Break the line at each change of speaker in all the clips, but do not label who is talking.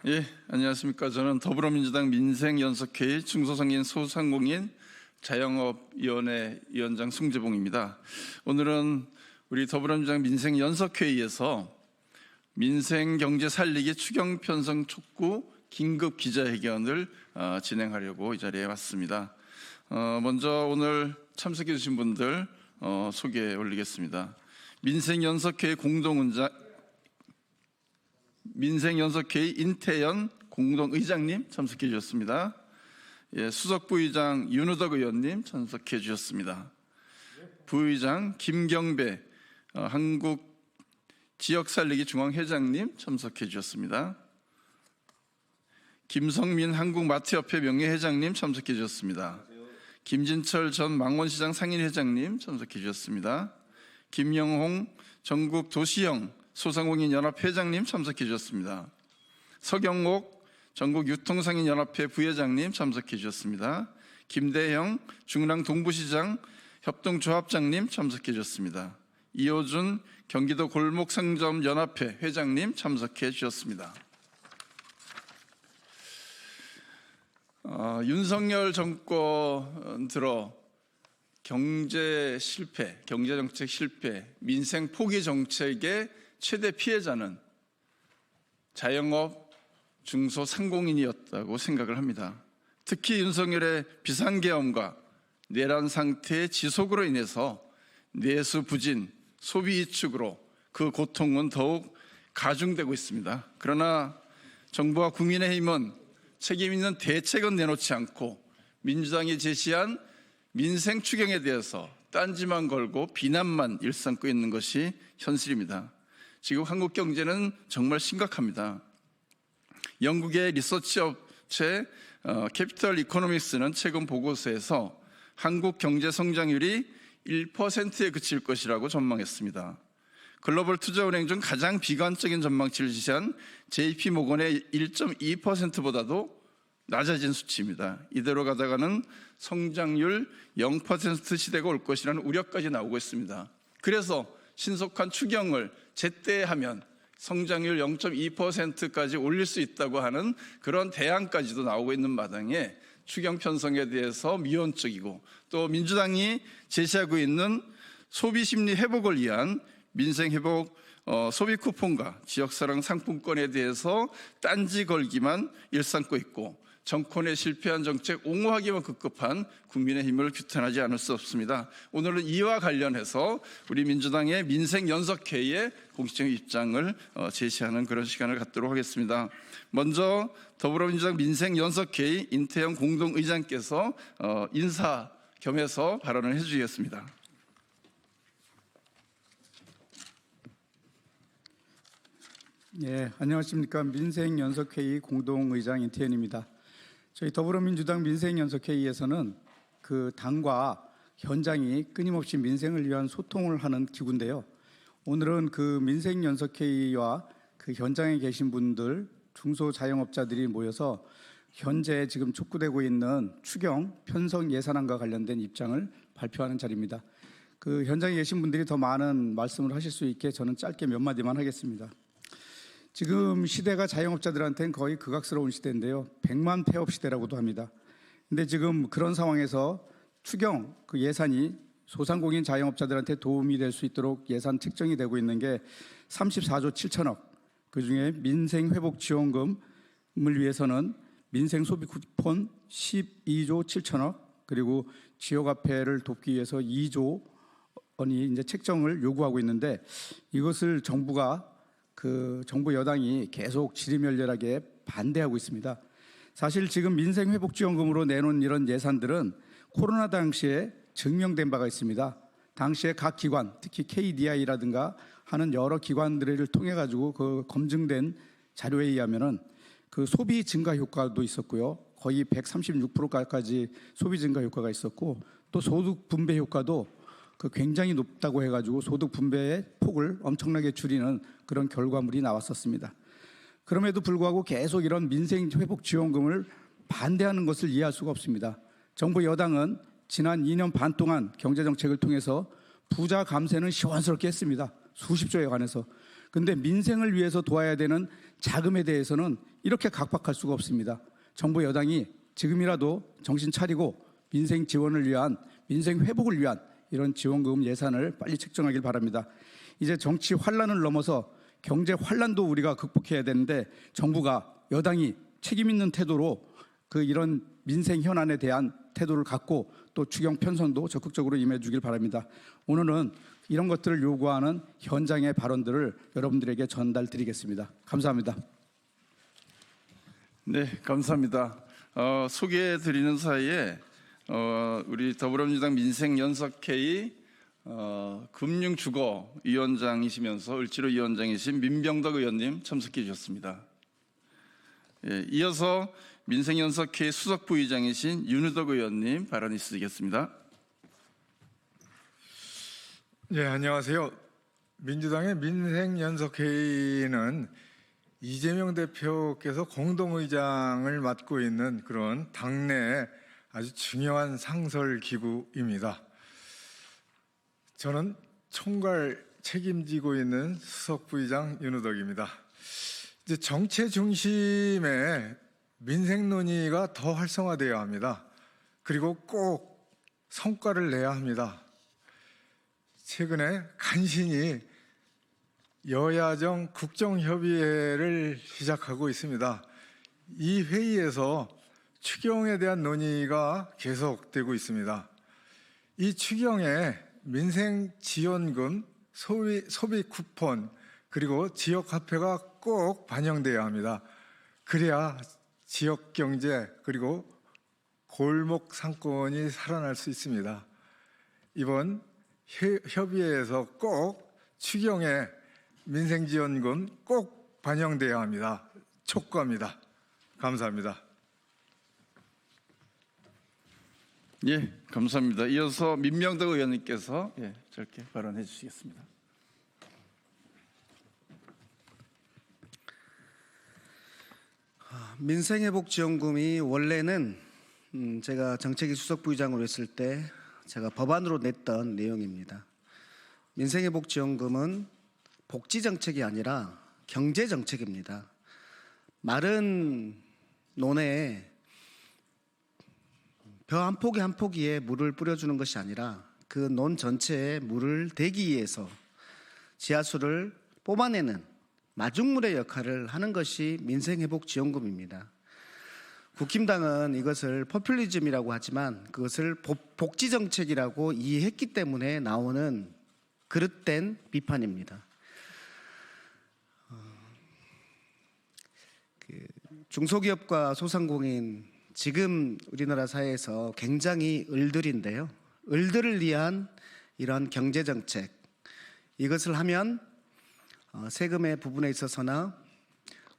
예, 안녕하십니까. 저는 더불어민주당 민생연석회의 중소상인 소상공인 자영업위원회 위원장 송재봉입니다. 오늘은 우리 더불어민주당 민생연석회의에서 민생경제 살리기 추경 편성 촉구 긴급 기자회견을 진행하려고 이 자리에 왔습니다. 먼저 오늘 참석해 주신 분들 소개해 올리겠습니다. 민생연석회의 인태연 공동의장님 참석해 주셨습니다. 예, 수석부의장 윤우덕 의원님 참석해 주셨습니다. 부의장 김경배 한국지역살리기 중앙회장님 참석해 주셨습니다. 김성민 한국마트협회 명예회장님 참석해 주셨습니다. 김진철 전 망원시장 상인회장님 참석해 주셨습니다. 김영홍 전국도시형 소상공인연합회장님 참석해 주셨습니다. 서경옥 전국유통상인연합회 부회장님 참석해 주셨습니다. 김대형 중랑동부시장 협동조합장님 참석해 주셨습니다. 이호준 경기도 골목상점연합회 회장님 참석해 주셨습니다. 윤석열 정권 들어 경제 실패, 경제정책 실패, 민생 포기 정책의 최대 피해자는 자영업, 중소상공인이었다고 생각을 합니다. 특히 윤석열의 비상계엄과 내란 상태의 지속으로 인해서 내수 부진, 소비 위축으로 그 고통은 더욱 가중되고 있습니다. 그러나 정부와 국민의힘은 책임 있는 대책은 내놓지 않고 민주당이 제시한 민생 추경에 대해서 딴지만 걸고 비난만 일삼고 있는 것이 현실입니다. 지금 한국 경제는 정말 심각합니다. 영국의 리서치 업체 캐피털 이코노믹스는 최근 보고서에서 한국 경제 성장률이 1%에 그칠 것이라고 전망했습니다. 글로벌 투자은행 중 가장 비관적인 전망치를 지시한 JP모건의 1.2%보다도 낮아진 수치입니다. 이대로 가다가는 성장률 0% 시대가 올 것이라는 우려까지 나오고 있습니다. 그래서 신속한 추경을 제때 하면 성장률 0.2%까지 올릴 수 있다고 하는 그런 대안까지도 나오고 있는 마당에 추경 편성에 대해서 미온적이고 또 민주당이 제시하고 있는 소비심리 회복을 위한 민생회복 소비 쿠폰과 지역사랑 상품권에 대해서 딴지 걸기만 일삼고 있고 정권의 실패한 정책 옹호하기만 급급한 국민의힘을 규탄하지 않을 수 없습니다. 오늘은 이와 관련해서 우리 민주당의 민생연석회의의 공식적인 입장을 제시하는 그런 시간을 갖도록 하겠습니다. 먼저 더불어민주당 민생연석회의 인태영 공동의장께서 인사 겸해서 발언을 해주시겠습니다.
예, 안녕하십니까. 민생연석회의 공동의장 인태현입니다. 저희 더불어민주당 민생연석회의에서는 그 당과 현장이 끊임없이 민생을 위한 소통을 하는 기구인데요. 오늘은 그 민생연석회의와 그 현장에 계신 분들, 중소자영업자들이 모여서 현재 지금 촉구되고 있는 추경 편성 예산안과 관련된 입장을 발표하는 자리입니다. 그 현장에 계신 분들이 더 많은 말씀을 하실 수 있게 저는 짧게 몇 마디만 하겠습니다. 지금 시대가 자영업자들한테는 거의 극악스러운 시대인데요. 100만 폐업 시대라고도 합니다. 근데 지금 그런 상황에서 추경 그 예산이 소상공인 자영업자들한테 도움이 될 수 있도록 예산 책정이 되고 있는 게 34조 7천억. 그중에 민생회복지원금을 위해서는 민생소비 쿠폰 12조 7천억, 그리고 지역화폐를 돕기 위해서 2조 원이 이제 책정을 요구하고 있는데, 이것을 정부 여당이 계속 지리멸렬하게 반대하고 있습니다. 사실 지금 민생회복지원금으로 내놓은 이런 예산들은 코로나 당시에 증명된 바가 있습니다. 당시에 각 기관, 특히 KDI라든가 하는 여러 기관들을 통해 가지고 그 검증된 자료에 의하면은 그 소비 증가 효과도 있었고요. 거의 136%까지 소비 증가 효과가 있었고, 또 소득 분배 효과도 그 굉장히 높다고 해가지고 소득 분배의 폭을 엄청나게 줄이는 그런 결과물이 나왔었습니다. 그럼에도 불구하고 계속 이런 민생회복지원금을 반대하는 것을 이해할 수가 없습니다. 정부 여당은 지난 2년 반 동안 경제정책을 통해서 부자 감세는 시원스럽게 했습니다. 수십 조에 관해서. 근데 민생을 위해서 도와야 되는 자금에 대해서는 이렇게 각박할 수가 없습니다. 정부 여당이 지금이라도 정신 차리고 민생 지원을 위한, 민생 회복을 위한 이런 지원금 예산을 빨리 책정하길 바랍니다. 이제 정치 환란을 넘어서 경제 환란도 우리가 극복해야 되는데 정부가, 여당이 책임 있는 태도로 이런 민생 현안에 대한 태도를 갖고 또 추경 편성도 적극적으로 임해 주길 바랍니다. 오늘은 이런 것들을 요구하는 현장의 발언들을 여러분들에게 전달드리겠습니다. 감사합니다.
네, 감사합니다. 소개해 드리는 사이에 우리 더불어민주당 민생연석회의 금융주거위원장이시면서 을지로위원장이신 민병덕 의원님 참석해 주셨습니다. 예, 이어서 민생연석회의 수석부의장이신 윤우덕 의원님 발언 있으시겠습니다.
네, 안녕하세요. 민주당의 민생연석회의는 이재명 대표께서 공동의장을 맡고 있는 그런 당내 아주 중요한 상설기구입니다. 저는 총괄 책임지고 있는 수석부의장 윤우덕입니다. 이제 정체 중심의 민생 논의가 더 활성화되어야 합니다. 그리고 꼭 성과를 내야 합니다. 최근에 간신히 여야정 국정협의회를 시작하고 있습니다. 이 회의에서 추경에 대한 논의가 계속되고 있습니다. 이 추경에 민생지원금, 소비 쿠폰, 그리고 지역화폐가 꼭 반영돼야 합니다. 그래야 지역경제 그리고 골목 상권이 살아날 수 있습니다. 이번 협의회에서 꼭 추경에 민생지원금 꼭 반영돼야 합니다. 촉구합니다. 감사합니다.
예, 감사합니다. 이어서 민병덕 의원님께서 짧게 발언해 주시겠습니다.
민생회복지원금이 원래는 제가 정책위 수석부의장으로 했을 때 제가 법안으로 냈던 내용입니다. 민생회복지원금은 복지정책이 아니라 경제정책입니다. 마른 논에 벼 한 포기 한 포기에 물을 뿌려주는 것이 아니라 그 논 전체에 물을 대기 위해서 지하수를 뽑아내는 마중물의 역할을 하는 것이 민생회복지원금입니다. 국힘당은 이것을 포퓰리즘이라고 하지만 그것을 복지정책이라고 이해했기 때문에 나오는 그릇된 비판입니다. 중소기업과 소상공인, 지금 우리나라 사회에서 굉장히 을들인데요. 을들을 위한 이런 경제정책, 이것을 하면 세금의 부분에 있어서나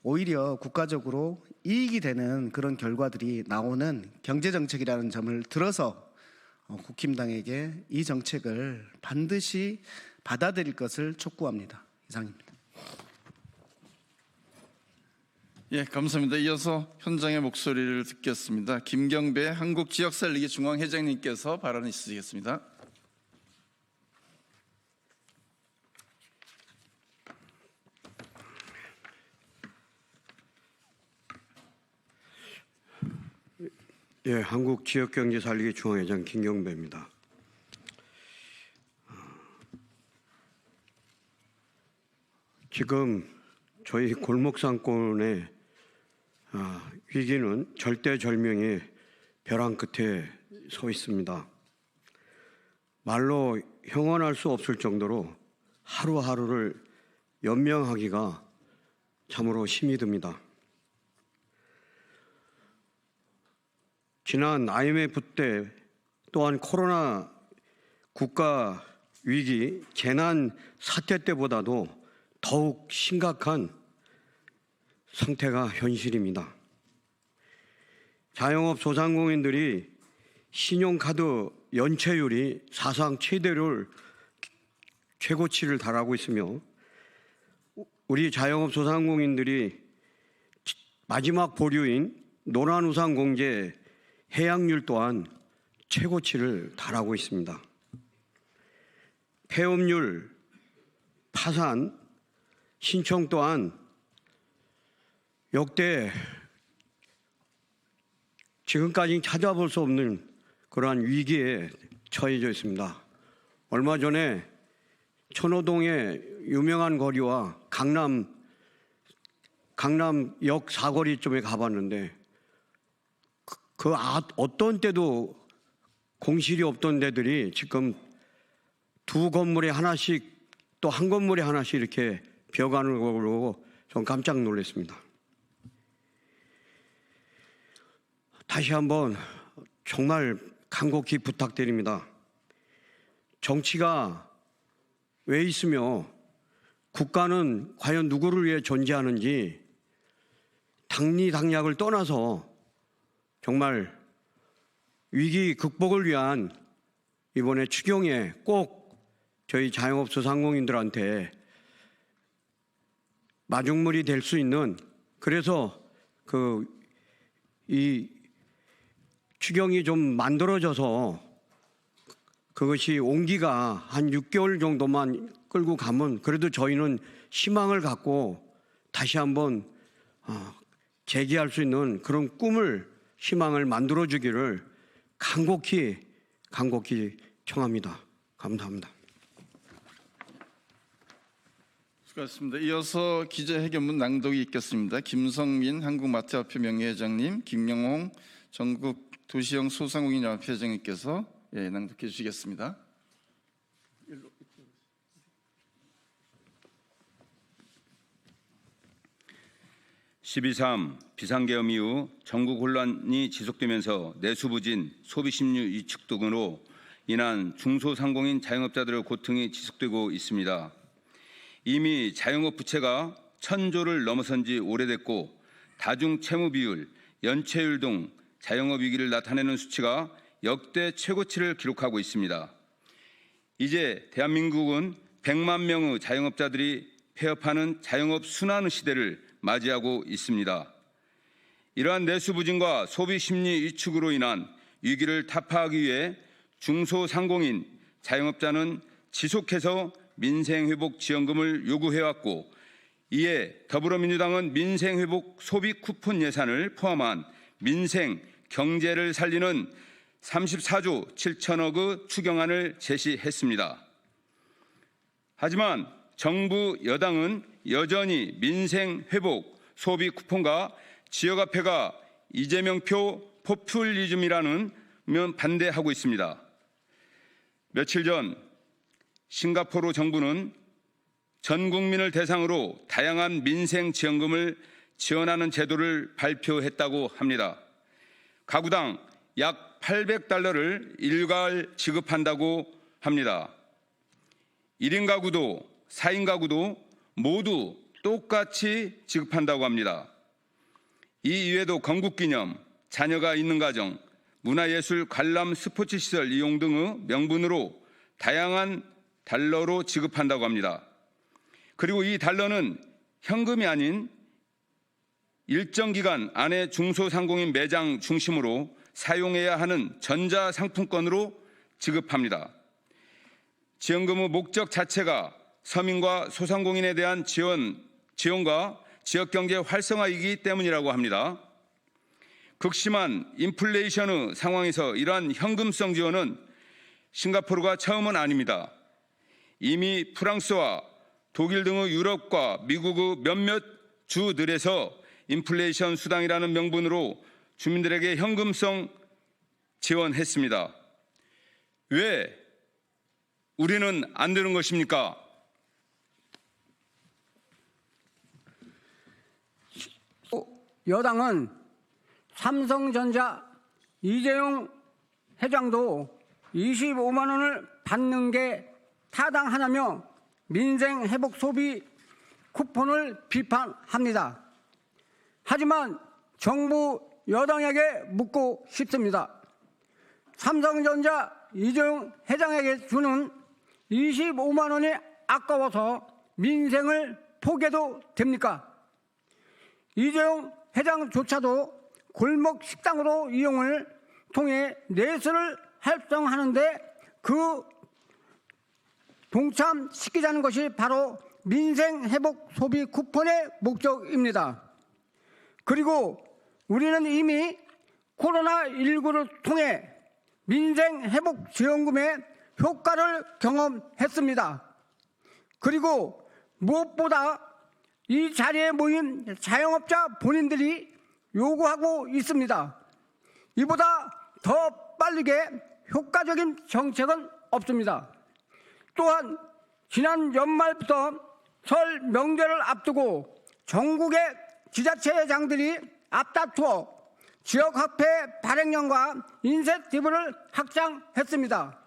오히려 국가적으로 이익이 되는 그런 결과들이 나오는 경제정책이라는 점을 들어서 국힘당에게 이 정책을 반드시 받아들일 것을 촉구합니다. 이상입니다.
예, 감사합니다. 이어서 현장의 목소리를 듣겠습니다. 김경배 한국지역살리기 중앙회장님께서 발언 있으시겠습니다.
예, 한국지역경제살리기 중앙회장 김경배입니다. 지금 저희 골목상권의 위기는 절대절명의 벼랑 끝에 서 있습니다. 말로 형언할 수 없을 정도로 하루하루를 연명하기가 참으로 힘이 듭니다. 지난 IMF 때 또한 코로나 국가 위기 재난 사태 때보다도 더욱 심각한 상태가 현실입니다. 자영업 소상공인들이 신용카드 연체율이 사상 최고치를 달하고 있으며 우리 자영업 소상공인들이 마지막 보류인 노란우산 공제 해약률 또한 최고치를 달하고 있습니다. 폐업률, 파산, 신청 또한 역대 지금까지 찾아볼 수 없는 그러한 위기에 처해져 있습니다. 얼마 전에 천호동의 유명한 거리와 강남역 사거리쯤에 가봤는데 어떤 때도 공실이 없던 데들이 지금 두 건물에 하나씩 또 한 건물에 하나씩 이렇게 벼가는 걸 보고 전 깜짝 놀랐습니다. 다시 한번 정말 간곡히 부탁드립니다. 정치가 왜 있으며 국가는 과연 누구를 위해 존재하는지 당리당략을 떠나서 정말 위기 극복을 위한 이번에 추경에 꼭 저희 자영업 소상공인들한테 마중물이 될 수 있는, 그래서 이 추경이 좀 만들어져서 그것이 온기가 한 6개월 정도만 끌고 가면 그래도 저희는 희망을 갖고 다시 한번 재기할 수 있는 그런 꿈을, 희망을 만들어주기를 간곡히 청합니다. 감사합니다.
수고하셨습니다. 이어서 기자회견문 낭독이 있겠습니다. 김성민 한국마트협회 명예회장님, 김영홍 전국 도시형 소상공인연합회 회장님께서 낭독해 주시겠습니다.
12.3 비상계엄 이후 전국 혼란이 지속되면서 내수부진, 소비심리 위축 등으로 인한 중소상공인 자영업자들의 고통이 지속되고 있습니다. 이미 자영업 부채가 1,000조를 넘어선 지 오래됐고 다중채무 비율, 연체율 등 자영업 위기를 나타내는 수치가 역대 최고치를 기록하고 있습니다. 이제 대한민국은 100만 명의 자영업자들이 폐업하는 자영업 순환의 시대를 맞이하고 있습니다. 이러한 내수부진과 소비심리 위축으로 인한 위기를 타파하기 위해 중소상공인 자영업자는 지속해서 민생회복지원금을 요구해왔고, 이에 더불어민주당은 민생회복 소비 쿠폰 예산을 포함한 민생 경제를 살리는 34조 7천억의 추경안을 제시했습니다. 하지만 정부 여당은 여전히 민생회복 소비 쿠폰과 지역화폐가 이재명표 포퓰리즘이라는 면 반대하고 있습니다. 며칠 전 싱가포르 정부는 전 국민을 대상으로 다양한 민생 지원금을 지원하는 제도를 발표했다고 합니다. 가구당 약 $800를 일괄 지급한다고 합니다. 1인 가구도 4인 가구도 모두 똑같이 지급한다고 합니다. 이 이외에도 건국기념, 자녀가 있는 가정, 문화예술 관람 스포츠시설 이용 등의 명분으로 다양한 달러로 지급한다고 합니다. 그리고 이 달러는 현금이 아닌 일정 기간 안에 중소상공인 매장 중심으로 사용해야 하는 전자상품권으로 지급합니다. 지원금의 목적 자체가 서민과 소상공인에 대한 지원과 지역경제 활성화이기 때문이라고 합니다. 극심한 인플레이션의 상황에서 이러한 현금성 지원은 싱가포르가 처음은 아닙니다. 이미 프랑스와 독일 등의 유럽과 미국의 몇몇 주들에서 인플레이션 수당이라는 명분으로 주민들에게 현금성 지원했습니다. 왜 우리는 안 되는 것입니까?
여당은 삼성전자 이재용 회장도 25만 원을 받는 게 타당하냐며 민생회복 소비 쿠폰을 비판합니다. 하지만 정부 여당에게 묻고 싶습니다. 삼성전자 이재용 회장에게 주는 25만 원이 아까워서 민생을 포기해도 됩니까? 이재용 회장조차도 골목 식당으로 이용을 통해 내수를 활성화하는데 그 동참시키자는 것이 바로 민생회복 소비 쿠폰의 목적입니다. 그리고 우리는 이미 코로나19를 통해 민생회복지원금의 효과를 경험했습니다. 그리고 무엇보다 이 자리에 모인 자영업자 본인들이 요구하고 있습니다. 이보다 더 빠르게 효과적인 정책은 없습니다. 또한 지난 연말부터 설 명절을 앞두고 전국의 지자체장들이 앞다투어 지역화폐 발행량과 인센티브를 확장했습니다.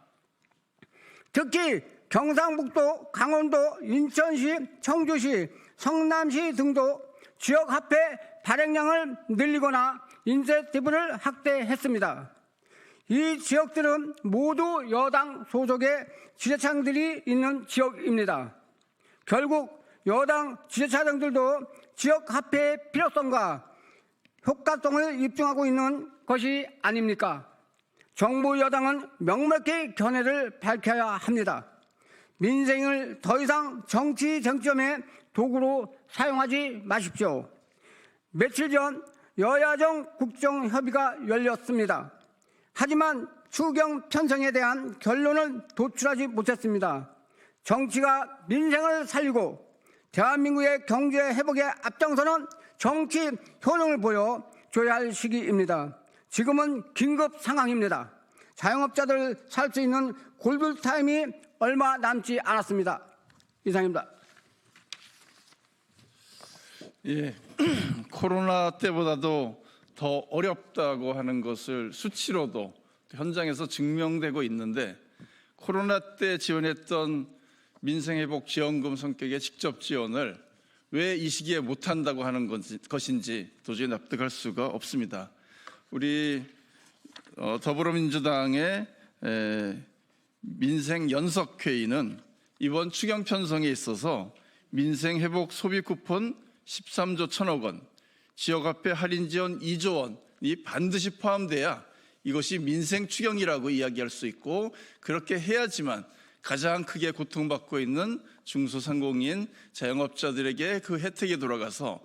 특히 경상북도, 강원도, 인천시, 청주시, 성남시 등도 지역화폐 발행량을 늘리거나 인센티브를 확대했습니다. 이 지역들은 모두 여당 소속의 지자체장들이 있는 지역입니다. 결국 여당 지자체장들도 지역화폐의 필요성과 효과성을 입증하고 있는 것이 아닙니까? 정부 여당은 명확히 견해를 밝혀야 합니다. 민생을 더 이상 정치 쟁점의 도구로 사용하지 마십시오. 며칠 전 여야정 국정협의가 열렸습니다. 하지만 추경 편성에 대한 결론을 도출하지 못했습니다. 정치가 민생을 살리고 대한민국의 경제 회복에 앞장서는 정치 효능을 보여줘야 할 시기입니다. 지금은 긴급 상황입니다. 자영업자들 살 수 있는 골든타임이 얼마 남지 않았습니다. 이상입니다.
예, 코로나 때보다도 더 어렵다고 하는 것을 수치로도 현장에서 증명되고 있는데 코로나 때 지원했던 민생회복지원금 성격의 직접 지원을 왜 이 시기에 못한다고 하는 것인지 도저히 납득할 수가 없습니다. 우리 더불어민주당의 민생연석회의는 이번 추경 편성에 있어서 민생회복 소비 쿠폰 13조 1천억 원, 지역화폐 할인 지원 2조 원이 반드시 포함돼야 이것이 민생 추경이라고 이야기할 수 있고 그렇게 해야지만 가장 크게 고통받고 있는 중소상공인 자영업자들에게 그 혜택이 돌아가서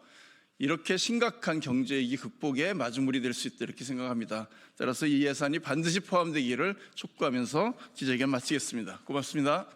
이렇게 심각한 경제위기 극복에 마주물이 될 수 있다 이렇게 생각합니다. 따라서 이 예산이 반드시 포함되기를 촉구하면서 기자회견 마치겠습니다. 고맙습니다.